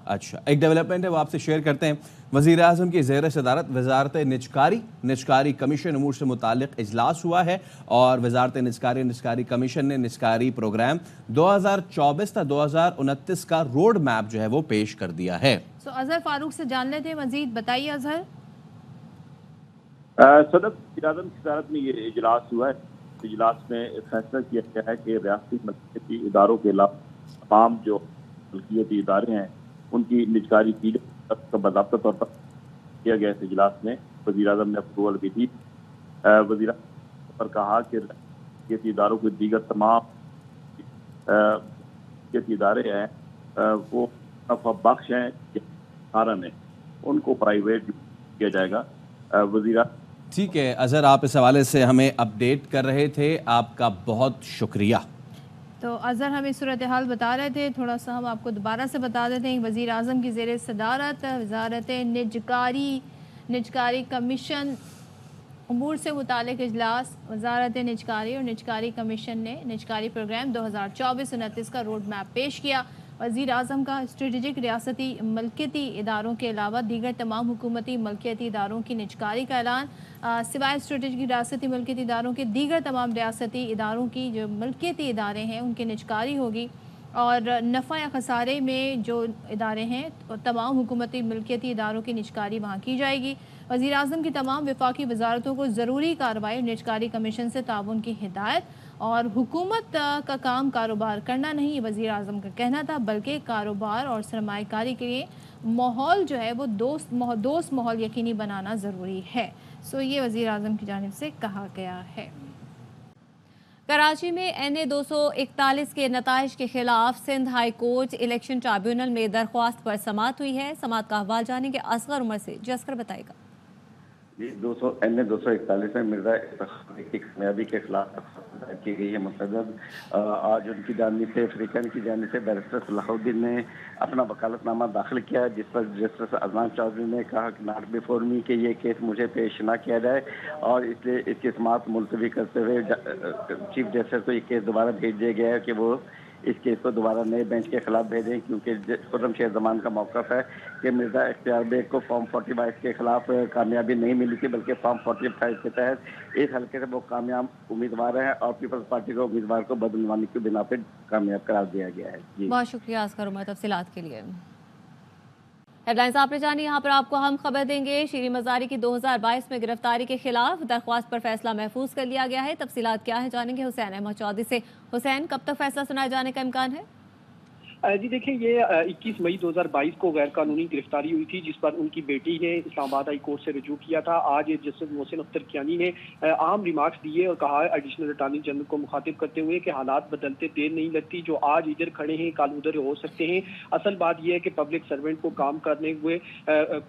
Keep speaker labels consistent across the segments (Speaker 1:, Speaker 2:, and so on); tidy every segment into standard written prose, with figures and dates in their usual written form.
Speaker 1: اچھا، ایک ڈیولپمنٹ ہے وہ آپ سے شیئر کرتے ہیں۔ وزیر اعظم کی زیر صدارت وزارت نجکاری کمیشن امور سے متعلق اجلاس ہوا ہے، اور وزارت نجکاری کمیشن نے نجکاری پروگرام 2024 تا 2029 کا روڈ میپ جو ہے وہ پیش کر دیا ہے۔
Speaker 2: اظہر فاروق سے جان لیتے ہیں مزید، بتائیے اظہر۔
Speaker 3: صدر وزیر اعظم کی صدارت میں یہ اجلاس ہوا ہے۔ اجلاس میں فیصلہ کیا گیا ہے کہ ریاستی ملکیتی اداروں کے علاوہ تمام جو ملکیتی ادارے ہیں ان کی نجکاری کی جائے، باضابطہ طور پر کیا گیا اس اجلاس میں۔ وزیر اعظم نے اپروول بھی دی۔ وزیر اعظم پر کہا کہ ملکیتی اداروں کے دیگر تمام ملکیتی ادارے ہیں وہ نفع بخش ہیں، فارم ہیں، ان کو پرائیویٹ کیا جائے گا۔ وزیر
Speaker 1: ٹھیک ہے اظہر، آپ اس حوالے سے ہمیں اپڈیٹ کر رہے تھے، آپ کا بہت شکریہ۔
Speaker 2: تو اظہر ہمیں صورتحال بتا رہے تھے، تھوڑا سا ہم آپ کو دوبارہ سے بتا دیتے ہیں۔ وزیر اعظم کی زیر صدارت وزارت نجکاری کمیشن امور سے متعلق اجلاس، وزارت نجکاری اور نجکاری کمیشن نے نجکاری پروگرام 2024-29 کا روڈ میپ پیش کیا۔ وزیر اعظم کا اسٹریٹجک ریاستی ملکیتی اداروں کے علاوہ دیگر تمام حکومتی ملکیتی اداروں کی نجکاری کا اعلان، سوائے اسٹریٹجک ریاستی ملکیتی اداروں کے دیگر تمام ریاستی اداروں کی جو ملکیتی ادارے ہیں ان کی نجکاری ہوگی، اور نفع یا خسارے میں جو ادارے ہیں تمام حکومتی ملکیتی اداروں کی نجکاری وہاں کی جائے گی۔ وزیر اعظم کی تمام وفاقی وزارتوں کو ضروری کارروائی نجکاری کمیشن سے تعاون کی ہدایت، اور حکومت کا کام کاروبار کرنا نہیں، یہ وزیر اعظم کا کہنا تھا، بلکہ کاروبار اور سرمایہ کاری کے لیے ماحول جو ہے وہ دوست ماحول یقینی بنانا ضروری ہے۔ یہ وزیر اعظم کی جانب سے کہا گیا ہے۔ کراچی میں NA 241 کے نتائج کے خلاف Sindh high court election tribunal میں درخواست پر سماعت ہوئی ہے۔ سماعت کا احوال جانیں گے اصغر عمر سے، جی اصغر بتائے گا۔
Speaker 4: NA 241 میں مرزا کی کامیابی کے خلاف کی گئی ہے مستند۔ آج ان کی جانب سے افریقن کی جانب سے بیرسٹر صلاح الدین نے اپنا وکالت نامہ داخل کیا، جس پر جسٹس عدنان چودھری نے کہا کہ ناٹ بیفور می کہ یہ کیس مجھے پیش نہ کیا جائے، اور اس لیے اس کی سماعت ملتوی کرتے ہوئے چیف جسٹس کو یہ کیس دوبارہ بھیج دیا گیا ہے کہ وہ اس کیس کو دوبارہ نئے بینچ کے خلاف بھیجیں، کیونکہ خرم شیر زمان کا موقف ہے کہ مرزا اختیار بیگ کو فارم 45 کے خلاف کامیابی نہیں ملی تھی، بلکہ فارم 45 کے تحت اس حلقے سے وہ کامیاب امیدوار ہیں، اور پیپلز پارٹی کو امیدوار کو بدعنوانی کی بنا پر کامیاب قرار دیا گیا ہے۔
Speaker 2: بہت شکریہ اصغر عمر تفصیلات کے لیے۔ ہیڈ لائنز آپ نے جانی، یہاں پر آپ کو ہم خبر دیں گے۔ شیریں مزاری کی 2022 میں گرفتاری کے خلاف درخواست پر فیصلہ محفوظ کر لیا گیا ہے۔ تفصیلات کیا ہے جانیں گے حسین احمد چودھری سے۔ حسین، کب تک فیصلہ سنائے جانے کا امکان ہے؟
Speaker 5: جی دیکھیں، یہ 21 مئی 2022 کو غیر قانونی گرفتاری ہوئی تھی، جس پر ان کی بیٹی نے اسلام آباد ہائی کورٹ سے رجوع کیا تھا۔ آج جسٹس محسن اختر کیانی نے اہم ریمارکس دیے اور کہا ایڈیشنل اٹارنی جنرل کو مخاطب کرتے ہوئے کہ حالات بدلتے دیر نہیں لگتی، جو آج ادھر کھڑے ہیں کل ادھر ہو سکتے ہیں۔ اصل بات یہ ہے کہ پبلک سرونٹ کو کام کرنے ہوئے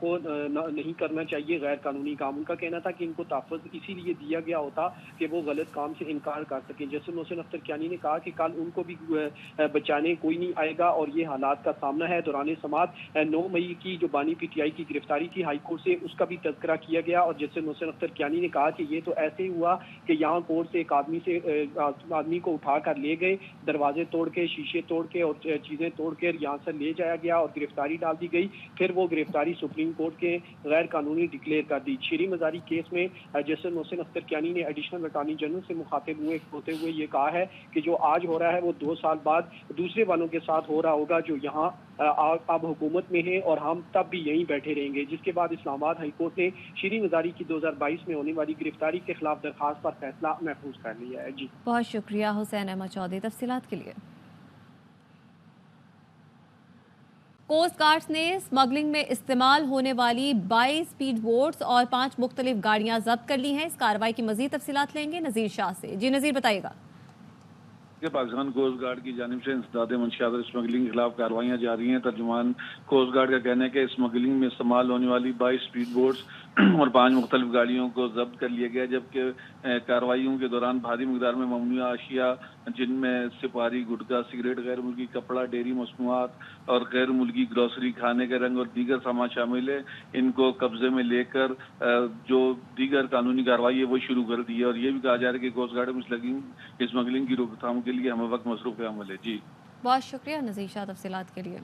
Speaker 5: کو نہیں کرنا چاہیے غیر قانونی کام۔ ان کا کہنا تھا کہ ان کو تحفظ اسی لیے دیا گیا ہوتا کہ وہ غلط کام سے انکار کر سکیں۔ جسٹس محسن اختر کیانی نے کہا کہ کل ان کو بھی بچانے کوئی نہیں آئے گا، اور یہ حالات کا سامنا ہے۔ دوران سماعت 9 مئی کی جو بانی پی ٹی آئی کی گرفتاری تھی ہائی کورٹ سے، اس کا بھی تذکرہ کیا گیا، اور جسٹس محسن اختر کیانی نے کہا کہ یہ تو ایسے ہی ہوا کہ یہاں کورٹ سے ایک آدمی کو اٹھا کر لے گئے، دروازے توڑ کے، شیشے توڑ کے اور چیزیں توڑ کے یہاں سے لے جایا گیا اور گرفتاری ڈال دی گئی، پھر وہ گرفتاری سپریم کورٹ کے غیر قانونی ڈکلیئر کر دی۔ شیریں مزاری کیس میں جسٹس محسن اختر کیانی نے ایڈیشنل اٹارنی جنرل سے مخاطب ہوتے ہوئے یہ کہا ہے کہ جو آج ہو رہا ہے وہ 2 سال بعد دوسرے والوں کے ساتھ ہو رہا ہوگا جو یہاں اب حکومت میں ہیں، اور ہم تب بھی یہیں بیٹھے رہیں گے۔ جس کے بعد اسلام آباد ہائی کورٹ نے شیریں مزاری کی 2022 میں ہونے والی گرفتاری کے خلاف درخواست پر فیصلہ محفوظ کر لیا ہے۔ جی
Speaker 2: بہت شکریہ حسین احمد چودھری تفصیلات کے لیے۔ کوسٹ گارڈز نے اسمگلنگ میں استعمال ہونے والی 22 اسپیڈ بوٹس اور 5 مختلف گاڑیاں ضبط کر لی ہیں۔ اس کارروائی کی مزید تفصیلات لیں گے نذیر شاہ سے۔ جی نذیر بتائیے گا۔
Speaker 6: پاکستان کوسٹ گارڈ کی جانب سے انسداد منشیات اور اسمگلنگ کے خلاف کارروائیاں جاری ہیں۔ ترجمان کوسٹ گارڈ کا کہنا ہے کہ اسمگلنگ میں استعمال ہونے والی 22 اسپیڈ بوٹس اور 5 مختلف گاڑیوں کو ضبط کر لیا گیا، جبکہ کارروائیوں کے دوران بھاری مقدار میں ممنوعہ اشیاء جن میں سپاری، گٹکا، سگریٹ، غیر ملکی کپڑا، ڈیری مصنوعات اور غیر ملکی گروسری، کھانے کے رنگ اور دیگر سامان شامل ہے، ان کو قبضے میں لے کر جو دیگر قانونی کارروائی ہے وہ شروع کر دی ہے۔ اور یہ بھی کہا جا رہا ہے کہ کوسٹ گارڈ اسمگلنگ کی روک تھام کے لیے ہمیں وقت مصروف عمل ہے۔ جی
Speaker 2: بہت شکریہ نذیر شاہ تفصیلات کے لیے۔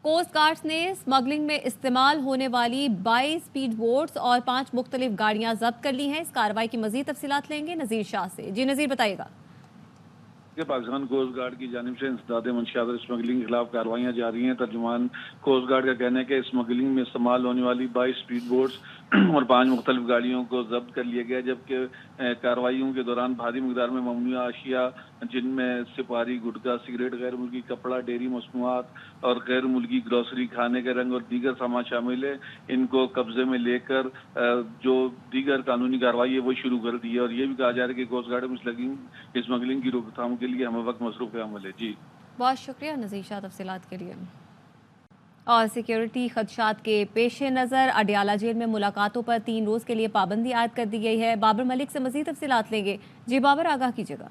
Speaker 7: کوسٹ گارڈز نے اسمگلنگ میں استعمال ہونے والی 22 اسپیڈ بوٹس اور 5 مختلف گاڑیاں ضبط کر لی ہیں. اس کارروائی کی مزید تفصیلات لیں گے نذیر شاہ سے. جی نذیر بتائیے گا.
Speaker 6: پاکستان کوسٹ گارڈ کی جانب سے انسداد منشیات اور اسمگلنگ کے خلاف کارروائیاں جاری ہیں. ترجمان کوسٹ گارڈ کا کہنا ہے کہ اسمگلنگ میں استعمال ہونے والی 22 اسپیڈ بوٹس اور 5 مختلف گاڑیوں کو ضبط کر لیا گیا, جبکہ کارروائیوں کے دوران بھاری مقدار میں ممنوعہ اشیاء جن میں سپاری, گٹکا, سگریٹ, غیر ملکی کپڑا, ڈیری مصنوعات اور غیر ملکی گروسری, کھانے کے رنگ اور دیگر سامان شامل ہے, ان کو قبضے میں لے کر جو دیگر قانونی کارروائی ہے وہ شروع کر دی ہے. اور یہ بھی کہا جا رہا ہے کہ کوسٹ گارڈ اسمگلنگ کی روک تھام کے لیے ہمیں وقت مصروف عمل ہے. جی
Speaker 7: بہت شکریہ نذیر شاہ تفصیلات کے لیے. اور سیکیورٹی خدشات کے پیش نظر اڈیالہ جیل میں ملاقاتوں پر 3 روز کے لیے پابندی عائد کر دی گئی ہے. بابر ملک سے مزید تفصیلات لیں گے. جی بابر, آگاہ کیجیے گا.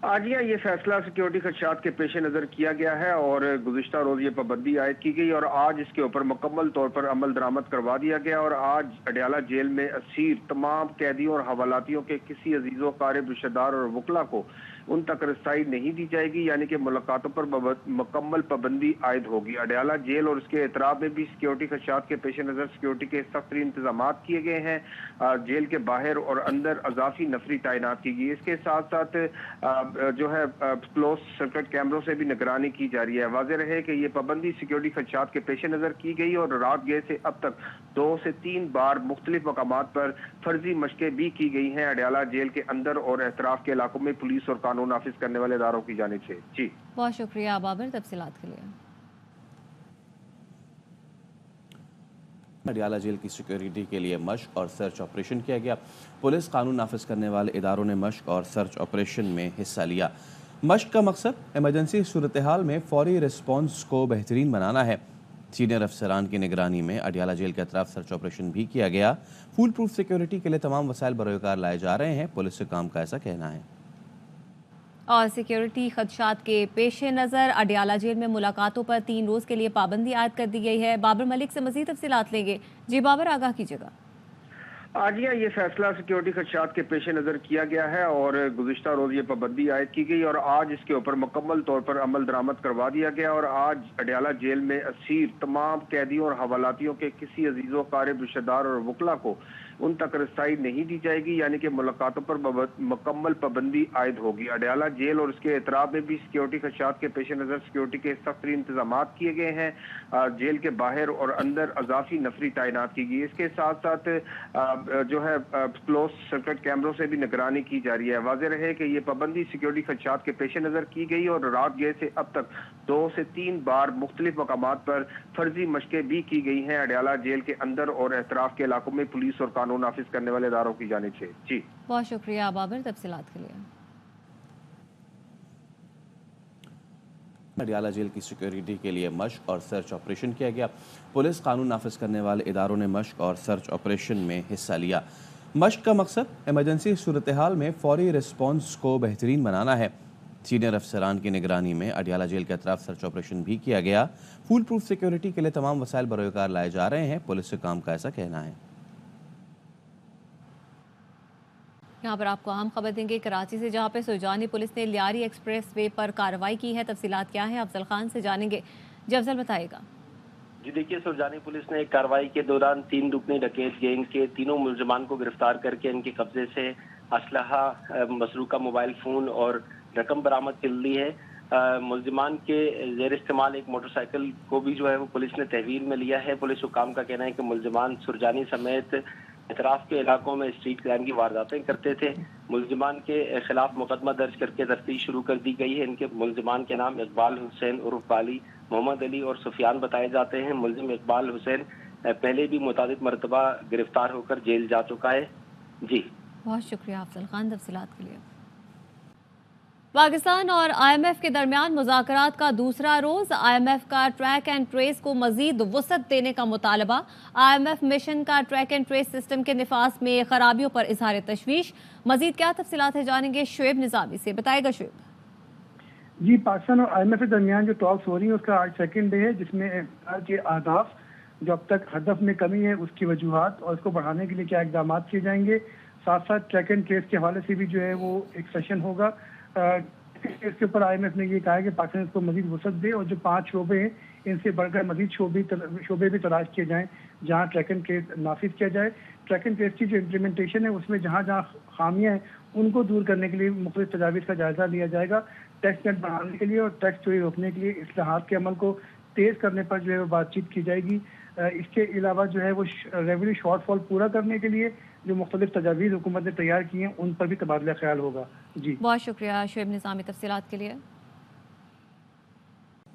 Speaker 8: آج یہ فیصلہ سیکیورٹی خدشات کے پیش نظر کیا گیا ہے اور گزشتہ روز یہ پابندی عائد کی گئی اور آج اس کے اوپر مکمل طور پر عمل درآمد کروا دیا گیا. اور آج اڈیالہ جیل میں اسیر تمام قیدیوں اور حوالاتیوں کے کسی عزیز و قارب رشتہ دار اور وکلا کو ان تک رسائی نہیں دی جائے گی, یعنی کہ ملاقاتوں پر مکمل پابندی عائد ہوگی. اڈیالہ جیل اور اس کے اطراف میں بھی سیکیورٹی خدشات کے پیش نظر سیکیورٹی کے سخت ترین انتظامات کیے گئے ہیں. جیل کے باہر اور اندر اضافی نفری تعینات کی گئی. اس کے ساتھ ساتھ جو ہے کلوز سرکٹ کیمروں سے بھی نگرانی کی جا رہی ہے. واضح رہے کہ یہ پابندی سیکیورٹی خدشات کے پیش نظر کی گئی اور رات گئے سے اب تک 2 سے 3 بار مختلف مقامات پر فرضی مشقیں بھی کی گئی ہیں اڈیالہ جیل کے اندر اور اطراف کے علاقوں میں پولیس اور قانون نافذ کرنے والے اداروں کی جانب سے. جی
Speaker 7: بہت شکریہ بابر تفصیلات کے لیے.
Speaker 1: اڈیالہ جیل کی سیکیورٹی کے لیے مشق اور سرچ آپریشن کیا گیا. پولیس قانون نافذ کرنے والے اداروں نے مشق اور سرچ آپریشن میں حصہ لیا. مشق کا مقصد ایمرجنسی صورتحال میں فوری رسپانس کو بہترین بنانا ہے. سینئر افسران کی نگرانی میں اڈیالہ جیل کے اطراف سرچ آپریشن بھی کیا گیا. فول پروف سیکیورٹی کے لیے تمام وسائل بروکار لائے جا رہے ہیں. پولیس حکام کا ایسا کہنا ہے.
Speaker 7: اور سیکیورٹی خدشات کے پیش نظر اڈیالہ جیل میں ملاقاتوں پر 3 روز کے لیے پابندی عائد کر دی گئی ہے. بابر ملک سے مزید تفصیلات لیں گے. جی بابر, آگاہ کیجیے گا.
Speaker 8: آج یہ فیصلہ سیکیورٹی خدشات کے پیش نظر کیا گیا ہے اور گزشتہ روز یہ پابندی عائد کی گئی اور آج اس کے اوپر مکمل طور پر عمل درآمد کروا دیا گیا. اور آج اڈیالہ جیل میں اسیر تمام قیدیوں اور حوالاتیوں کے کسی عزیز و قارب رشتہ دار اور وکلا کو ان تک رسائی نہیں دی جائے گی, یعنی کہ ملاقاتوں پر مکمل پابندی عائد ہوگی. اڈیالہ جیل اور اس کے اطراف میں بھی سیکیورٹی خدشات کے پیش نظر سیکیورٹی کے سخت ترین انتظامات کیے گئے ہیں. جیل کے باہر اور اندر اضافی نفری تعینات کی گئی. اس کے ساتھ ساتھ جو ہے کلوز سرکٹ کیمروں سے بھی نگرانی کی جا رہی ہے. واضح رہے کہ یہ پابندی سیکیورٹی خدشات کے پیش نظر کی گئی اور رات گئے سے اب تک 2 سے 3 بار مختلف مقامات پر فرضی مشقیں بھی کی گئی ہیں اڈیالہ جیل کے اندر اور اطراف کے علاقوں میں پولیس اور قانون نافذ کرنے والے اداروں کی جانب سے. جی
Speaker 7: بہت شکریہ بابر تفصیلات کے لیے.
Speaker 1: اڈیالہ جیل کی سیکیورٹی کے لیے مشق اور سرچ آپریشن کیا گیا. پولیس قانون نافذ کرنے والے اداروں نے مشق اور سرچ آپریشن میں حصہ لیا. مشق کا مقصد ایمرجنسی صورتحال میں فوری رسپانس کو بہترین بنانا ہے. سینئر افسران کی نگرانی میں اڈیالہ جیل کے اطراف سرچ آپریشن بھی کیا گیا. فول پروف سیکیورٹی کے لیے تمام وسائل بروکار لائے جا رہے ہیں. پولیس حکام کا ایسا کہنا ہے.
Speaker 7: یہاں پر آپ کو اہم خبر دیں گے کراچی سے, جہاں پہ سرجانی پولیس نے لیاری ایکسپریس وے پر کارروائی کی ہے. تفصیلات کیا ہیں افضل خان سے جانیں گے. جی افضل بتائیے گا.
Speaker 9: جی دیکھیے, سرجانی پولیس نے کارروائی کے دوران 3 رکنی ڈکیت گینگ کے 3 ملزمان کو گرفتار کر کے ان کے قبضے سے اسلحہ, مسروقہ موبائل فون اور رقم برآمد کر لی ہے. ملزمان کے زیر استعمال ایک موٹر سائیکل کو بھی جو ہے وہ پولیس نے تحویل میں لیا ہے. پولیس حکام کا کہنا ہے کہ ملزمان سرجانی سمیت اطراف کے علاقوں میں اسٹریٹ کرائم کی وارداتیں کرتے تھے. ملزمان کے خلاف مقدمہ درج کر کے تفتیش شروع کر دی گئی ہے. ان کے ملزمان کے نام اقبال حسین عرف بالی, محمد علی اور سفیان بتائے جاتے ہیں. ملزم اقبال حسین پہلے بھی متعدد مرتبہ گرفتار ہو کر جیل جا چکا ہے. جی
Speaker 7: بہت شکریہ افضل خان تفصیلات کے لیے. پاکستان اور آئی ایم ایف کے درمیان مذاکرات کا دوسرا روز. آئی ایم ایف کا ٹریک اینڈ ٹریس کو مزید وسعت دینے کا مطالبہ. آئی ایم ایف مشن کا ٹریک اینڈ ٹریس سسٹم کے نفاذ میں خرابیوں پر اظہار تشویش. مزید کیا تفصیلات ہے جانیں گے شعیب نظامی سے. بتائے گا شعیب.
Speaker 10: جی, پاکستان اور آئی ایم ایف کے درمیان جو ٹاکس ہو رہی ہیں اس کا آج سیکنڈ ڈے ہے, جس میں کے اہداف جو اب تک ہدف میں کمی ہے اس کی وجوہات اور اس کو بڑھانے کے لیے کیا اقدامات کیے جائیں گے. ساتھ ساتھ ٹریک اینڈ ٹریس کے حوالے سے بھی جو ہے وہ ایک سیشن ہوگا. اس کے اوپر آئی ایم ایف نے یہ کہا ہے کہ پاکستان اس کو مزید وسعت دے اور جو 5 شعبے ہیں ان سے بڑھ کر مزید شعبے بھی تلاش کیے جائیں جہاں ٹریک اینڈ ٹریس نافذ کیا جائے. ٹریک اینڈ ٹریس کی جو امپلیمنٹیشن ہے اس میں جہاں جہاں خامیاں ہیں ان کو دور کرنے کے لیے مختلف تجاویز کا جائزہ لیا جائے گا. ٹیکس نیٹ بڑھانے کے لیے اور ٹیکس چوری روکنے کے لیے اصلاحات کے عمل کو تیز کرنے پر جو ہے وہ بات چیت کی جائے گی. اس کے علاوہ جو ہے وہ ریونیو شارٹ فال پورا کرنے کے لیے جو مختلف تجاویز حکومت نے تیار کی ہیں ان پر بھی تبادلہ خیال ہوگا. جی
Speaker 7: بہت شکریہ شعیب نظامی تفصیلات کے لیے.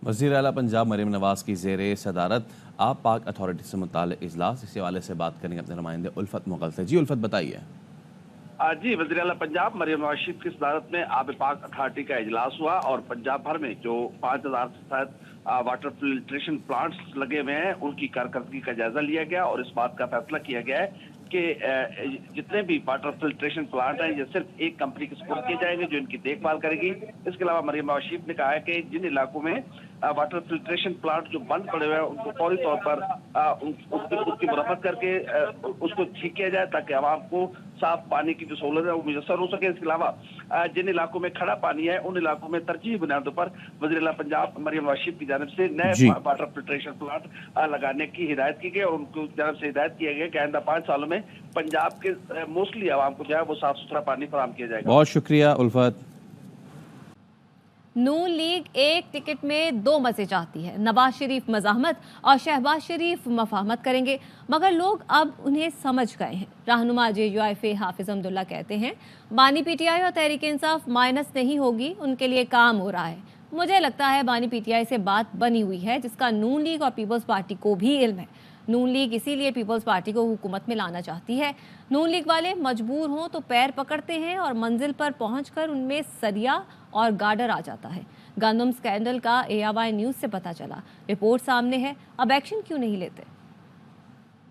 Speaker 1: وزیر اعلیٰ پنجاب مریم نواز کی زیر صدارت آب پاک اتھارٹی سے متعلق اجلاس، اس حوالے سے بات کریں گے اپنے نمائندے الفت مغل سے. جی الفت بتائیے.
Speaker 11: جی وزیر اعلیٰ پنجاب مریم نواز شریف کی صدارت میں آب پاک اتھارٹی کا اجلاس ہوا اور پنجاب بھر میں جو 5000 سے زائد واٹر فلٹریشن پلانٹس لگے ہوئے ہیں ان کی کارکردگی کا جائزہ لیا گیا اور اس بات کا فیصلہ کیا گیا ہے کہ جتنے بھی واٹر فلٹریشن پلانٹ ہیں یہ صرف ایک کمپنی کے سپرد کیے جائیں گے جو ان کی دیکھ بھال کرے گی. اس کے علاوہ مریم نواز شریف نے کہا ہے کہ جن علاقوں میں واٹر فلٹریشن پلانٹ جو بند پڑے ہوئے ہیں ان کو فوری طور پر اس کی مرمت کر کے اس کو ٹھیک کیا جائے تاکہ عوام کو صاف پانی کی جو سہولت ہے وہ میسر ہو سکے. اس کے علاوہ جن علاقوں میں کھڑا پانی ہے ان علاقوں میں ترجیحی بنیادوں پر وزیر اعلیٰ پنجاب مریم نواز شریف کی جانب سے نئے واٹر فلٹریشن پلانٹ لگانے کی ہدایت کی گئی اور ان کی جانب سے ہدایت کیا گیا کہ آئندہ 5 سالوں میں پنجاب کے موسٹلی عوام کو جو ہے وہ صاف ستھرا پانی فراہم کیا جائے گا.
Speaker 1: بہت شکریہ الفت.
Speaker 7: نون لیگ ایک ٹکٹ میں 2 مزے چاہتی ہے. نواز شریف مزاحمت اور شہباز شریف مفاہمت کریں گے مگر لوگ اب انہیں سمجھ گئے ہیں. رہنما JUIF حافظ حمداللہ کہتے ہیں بانی PTI اور تحریک انصاف مائنس نہیں ہوگی، ان کے لیے کام ہو رہا ہے. مجھے لگتا ہے بانی PTI سے بات بنی ہوئی ہے جس کا نون لیگ اور پیپلز پارٹی کو بھی علم ہے. نون لیگ اسی لیے پیپلز پارٹی کو حکومت میں لانا چاہتی ہے. نون لیگ والے مجبور ہوں تو پیر پکڑتے ہیں اور منزل پر پہنچ کر ان میں سریا اور گارڈر آ جاتا ہے. گندم سکینڈل کا ARY نیوز سے پتہ چلا. رپورٹ سامنے ہے، اب ایکشن کیوں نہیں لیتے؟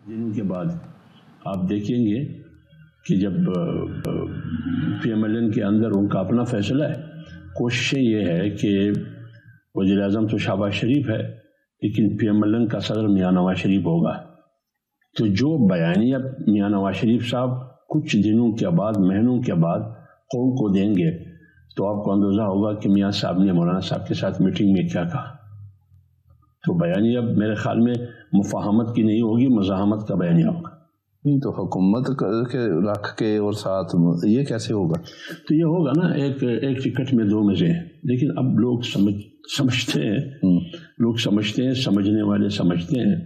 Speaker 12: دنوں کے بعد آپ دیکھیں گے کہ جب PMLN کے اندر ان کا اپنا فیصلہ ہے. کوششیں یہ ہے کہ وزیر اعظم تو شہباز شریف ہے لیکن PMLN کا صدر میاں نواز شریف ہوگا. تو جو بیانیہ میاں نواز شریف صاحب کچھ دنوں کے بعد مہینوں کے بعد قوم کو دیں گے تو آپ کو اندازہ ہوگا کہ میاں صاحب نے مولانا صاحب کے ساتھ میٹنگ میں کیا کہا. تو بیانیہ میرے خیال میں مفاہمت کی نہیں ہوگی، مزاحمت کا بیانیہ ہوگا.
Speaker 13: تو حکومت کے رکھ کے اور ساتھ یہ کیسے ہوگا؟
Speaker 12: تو یہ ہوگا نا ایک ٹکٹ میں 2 مزے ہیں. لیکن اب لوگ سمجھتے ہیں سمجھنے والے سمجھتے ہیں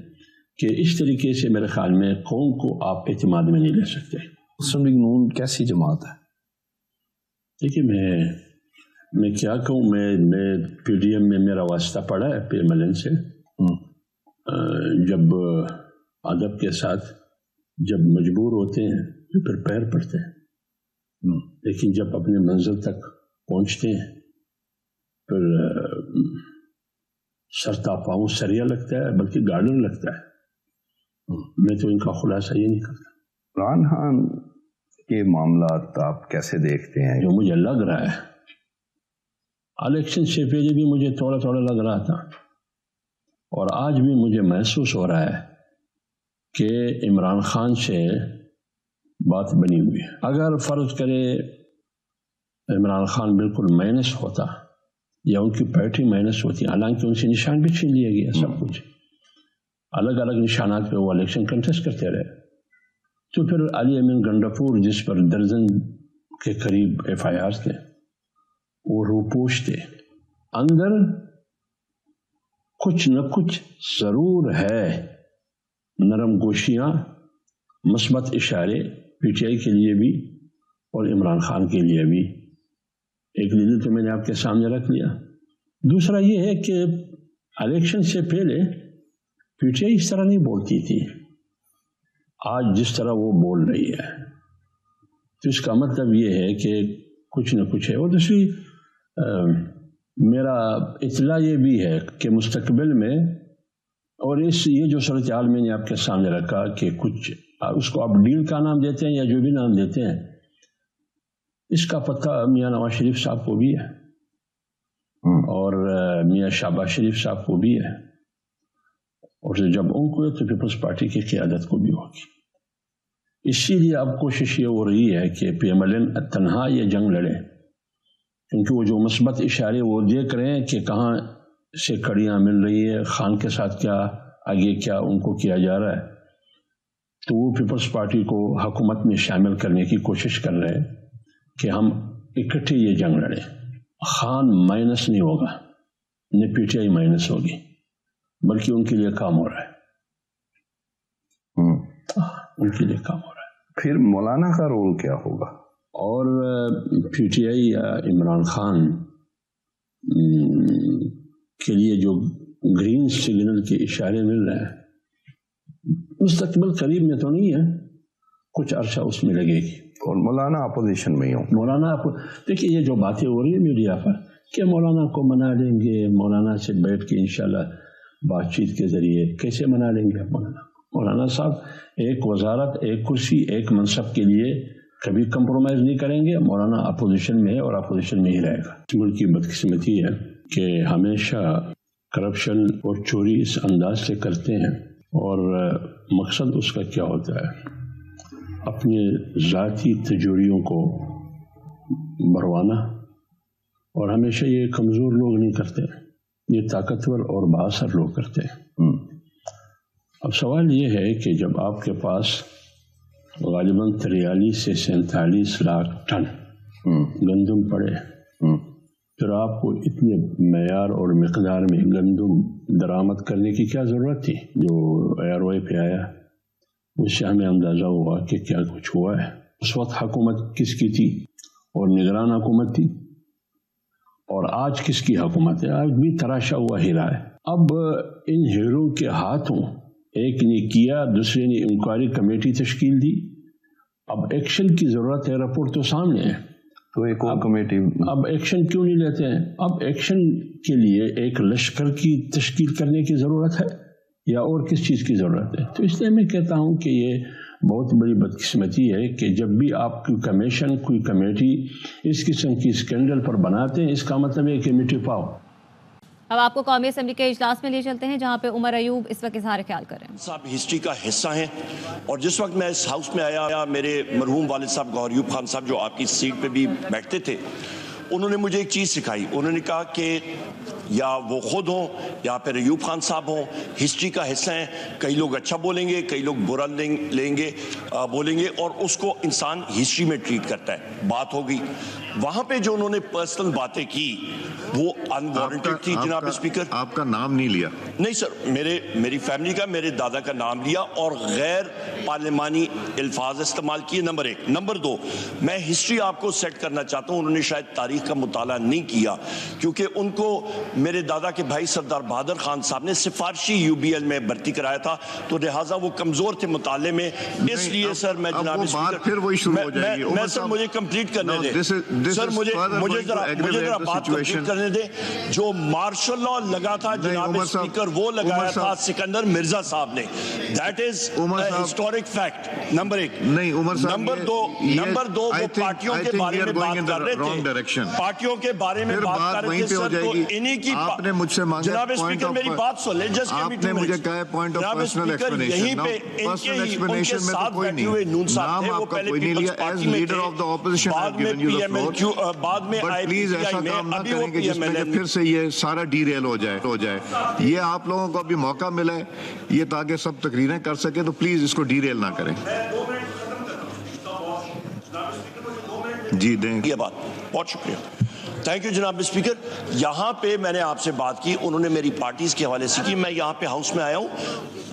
Speaker 12: کہ اس طریقے سے میرے خیال میں قوم کو آپ اعتماد میں نہیں لے سکتے.
Speaker 13: مسلم لیگ نون کیسی جماعت ہے؟
Speaker 12: دیکھیے میں کیا کہوں، میں PDM میں میرا واسطہ پڑا ہے PMLN سے. جب ادب کے ساتھ جب مجبور ہوتے ہیں تو پھر پیر پڑتے ہیں، لیکن جب اپنے منزل تک پہنچتے ہیں پھر سرتا پاؤں سریا لگتا ہے بلکہ گارڈن لگتا ہے. میں تو ان کا خلاصہ یہ نہیں کرتا.
Speaker 13: عمران خان کے معاملات آپ کیسے دیکھتے ہیں؟
Speaker 12: جو مجھے لگ رہا ہے الیکشن سے پہلے بھی مجھے تھوڑا تھوڑا لگ رہا تھا اور آج بھی مجھے محسوس ہو رہا ہے کہ عمران خان سے بات بنی ہوئی ہے. اگر فرض کرے عمران خان بالکل مائنس ہوتا یا ان کی پارٹی مائنس ہوتی، حالانکہ ان سے نشان بھی چھین لیا گیا، سب کچھ الگ الگ نشانات پہ وہ الیکشن کنٹیسٹ کرتے رہے، تو پھر علی امین گنڈاپور جس پر درجن کے قریب FIR تھے وہ روپوش تھے، اندر کچھ نہ کچھ ضرور ہے. نرم گوشیاں، مثبت اشارے PTI کے لیے بھی اور عمران خان کے لیے بھی. ایک دلیل تو میں نے آپ کے سامنے رکھ لیا. دوسرا یہ ہے کہ الیکشن سے پہلے PTI اس طرح نہیں بولتی تھی، آج جس طرح وہ بول رہی ہے. تو اس کا مطلب یہ ہے کہ کچھ نہ کچھ ہے. اور دوسری میرا اطلاع یہ بھی ہے کہ مستقبل میں، اور یہ جو صورتحال میں نے آپ کے سامنے رکھا کہ کچھ اس کو آپ ڈیل کا نام دیتے ہیں یا جو بھی نام دیتے ہیں، اس کا پتہ میاں نواز شریف صاحب کو بھی ہے اور میاں شہباز شریف صاحب کو بھی ہے، اور جب ان کو تو پیپلز پارٹی کی قیادت کو بھی ہوگی. اسی لیے اب کوشش یہ ہو رہی ہے کہ PMLN تنہا یہ جنگ لڑے، کیونکہ وہ جو مثبت اشارے وہ دیکھ رہے ہیں کہ کہاں سے کڑیاں مل رہی ہے، خان کے ساتھ کیا آگے کیا ان کو کیا جا رہا ہے، تو وہ پیپلز پارٹی کو حکومت میں شامل کرنے کی کوشش کر رہے ہیں کہ ہم اکٹھے یہ جنگ لڑیں. خان مائنس نہیں ہوگا، نہ پی ٹی آئی مائنس ہوگی، بلکہ ان کے لیے کام ہو رہا ہے، ان کے لیے کام ہو رہا ہے.
Speaker 13: پھر مولانا کا رول کیا ہوگا؟
Speaker 12: اور پی ٹی آئی یا عمران خان کے لیے جو گرین سگنل کے اشارے مل رہے ہیں، مستقبل قریب میں تو نہیں ہے، کچھ عرصہ اس میں لگے گی.
Speaker 13: اور مولانا اپوزیشن میں ہی ہوں.
Speaker 12: مولانا دیکھیے یہ جو باتیں ہو رہی ہیں میڈیا پر کہ مولانا کو منا لیں گے، مولانا سے بیٹھ کے انشاءاللہ بات چیت کے ذریعے کیسے منا لیں گے مولانا صاحب؟ ایک وزارت، ایک کرسی، ایک منصب کے لیے کبھی کمپرومائز نہیں کریں گے. مولانا اپوزیشن میں ہے اور اپوزیشن میں ہی رہے گا. ملک کی بدقسمتی ہے کہ ہمیشہ کرپشن اور چوری اس انداز سے کرتے ہیں، اور مقصد اس کا کیا ہوتا ہے؟ اپنے ذاتی تجوریوں کو بڑھوانا. اور ہمیشہ یہ کمزور لوگ نہیں کرتے، یہ طاقتور اور بااثر لوگ کرتے ہیں. اب سوال یہ ہے کہ جب آپ کے پاس غالباً 43 سے 47 لاکھ ٹن گندم پڑے، پھر آپ کو اتنے معیار اور مقدار میں گندم درآمد کرنے کی کیا ضرورت تھی؟ جو ایئر وے پہ آیا اس سے ہمیں اندازہ ہوا کہ کیا کچھ ہوا ہے. اس وقت حکومت کس کی تھی؟ اور نگران حکومت تھی. اور آج کس کی حکومت ہے؟ آج بھی تراشا ہوا ہیرا ہے. اب ان ہیروں کے ہاتھوں ایک نے کیا، دوسرے نے انکوائری کمیٹی تشکیل دی. اب ایکشن کی ضرورت ہے، رپورٹ تو سامنے ہے،
Speaker 13: تو ایک اور کمیٹی.
Speaker 12: اب ایکشن کیوں نہیں لیتے ہیں؟ اب ایکشن کے لیے ایک لشکر کی تشکیل کرنے کی ضرورت ہے یا اور کس چیز کی ضرورت ہے؟ تو اس لیے میں کہتا ہوں کہ یہ بہت بڑی بدقسمتی ہے کہ جب بھی آپ کوئی کمیشن، کوئی کمیٹی اس قسم کی اسکینڈل پر بناتے ہیں، اس کا مطلب ہے کہ مٹی پاؤ.
Speaker 7: اب آپ کو قومی اسمبلی کے اجلاس میں لے چلتے ہیں جہاں پہ عمر ایوب اس وقت اظہار خیال کر رہے ہیں.
Speaker 14: صاحب ہسٹری کا حصہ ہیں، اور جس وقت میں اس ہاؤس میں آیا، میرے مرحوم والد صاحب گوہر ایوب خان صاحب جو آپ کی سیٹ پہ بھی بیٹھتے تھے، انہوں نے مجھے ایک چیز سکھائی. انہوں نے کہا کہ یا وہ خود ہوں یا پھر ایوب خان صاحب ہوں، ہسٹری کا حصہ ہیں. کئی لوگ اچھا بولیں گے، کئی لوگ برا لیں گے بولیں گے، اور اس کو انسان ہسٹری میں ٹریٹ کرتا ہے. بات ہو گئی وہاں پہ جو انہوں نے پرسنل باتیں کی وہ انوارنٹڈ تھی. جناب اسپیکر،
Speaker 15: آپ کا نام نہیں لیا؟
Speaker 14: نہیں سر، میری فیملی کا، میرے دادا کا نام لیا اور غیر پارلیمانی الفاظ استعمال کیے. نمبر 1. نمبر 2، میں ہسٹری آپ کو سیٹ کرنا چاہتا ہوں. انہوں نے شاید تاریخ کا مطالعہ نہیں کیا، کیونکہ ان کو میرے دادا کے بھائی سردار بہادر خان صاحب نے سفارشی UBL میں بھرتی کرایا تھا، تو لہٰذا وہ کمزور تھے مطالعے میں. اس لیے سر میں جناب اسپیکر، میں سر مجھے کمپلیٹ کرنے دیں سر، مجھے ذرا بات کمپلیٹ کرنے دیں. جو مارشل لا لگا تھا جناب اسپیکر، وہ لگایا تھا سکندر مرزا صاحب نے. That is historic fact. Number 1. Number 2 وہ پارٹیوں کے بارے میں بات کر رہے تھے، پارٹیوں کے بارے میں بات کر رہے تھے سر. تو انہی کی
Speaker 15: آپ نے مجھ سے مانگا
Speaker 14: جناب اسپیکر میری بات سن لیں.
Speaker 15: آپ نے مجھے کہا ہے پوائنٹ آف پرسنل ایکسپلینیشن.
Speaker 14: یہیں پہ ان کے ساتھ بیٹھے ہوئے نون صاحب تھے، وہ پہلے پیپلز پارٹی میں تھے، بعد میں PML، بعد میں
Speaker 15: پلیز ایسا کام نہ کریں کہ جس میں کہ پھر سے یہ سارا ڈی ریل ہو جائے. یہ آپ لوگوں کو ابھی موقع ملا ہے یہ تاکہ سب تقریریں کر سکے، تو پلیز اس کو ڈی ریل نہ کریں. جی دیں
Speaker 14: یہ بات. بہت شکریہ، تھینک یو جناب اسپیکر. یہاں پہ میں نے آپ سے بات کی، انہوں نے میری پارٹیز کے حوالے سے کی. میں یہاں پہ ہاؤس میں آیا ہوں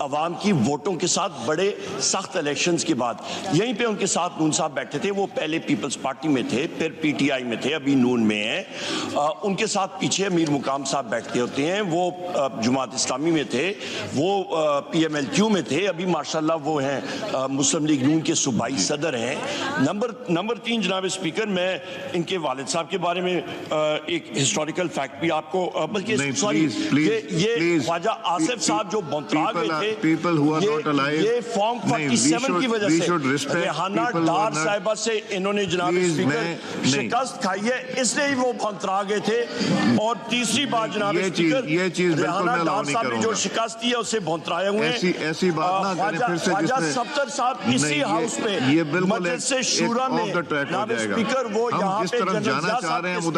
Speaker 14: عوام کی ووٹوں کے ساتھ، بڑے سخت الیکشنز کے بعد. یہیں پہ ان کے ساتھ نون صاحب بیٹھے تھے. وہ پہلے پیپلز پارٹی میں تھے، پھر PTI میں تھے، ابھی نون میں ہیں. ان کے ساتھ پیچھے امیر مقام صاحب بیٹھتے ہوتے ہیں، وہ جماعت اسلامی میں تھے، وہ PMLQ میں تھے، ابھی ماشاءاللہ وہ ہیں مسلم لیگ نون کے صوبائی صدر ہیں. نمبر 3 جناب اسپیکر، میں ان کے والد صاحب کے بارے میں ایک ہسٹوریکل فیکٹ بھی آپ کو، بلکہ سوری یہ خواجہ آصف صاحب جو بونترا گئے تھے، یہ فارم 47 کی وجہ سے ریحانہ ڈار صاحبہ سے انہوں نے جناب اسپیکر شکست کھائی ہے، اس لیے وہ بونترا گئے تھے. اور تیسری بات جناب اسپیکر، ریحانہ ڈار صاحب نے جو شکست دی ہے اسے بونترائے ہوئے ہیں. خواجہ سفتر صاحب اسی ہاؤس پہ مجلس شورا میں جناب اسپیکر، وہ یہاں پہ جنرل ضیاء صاحب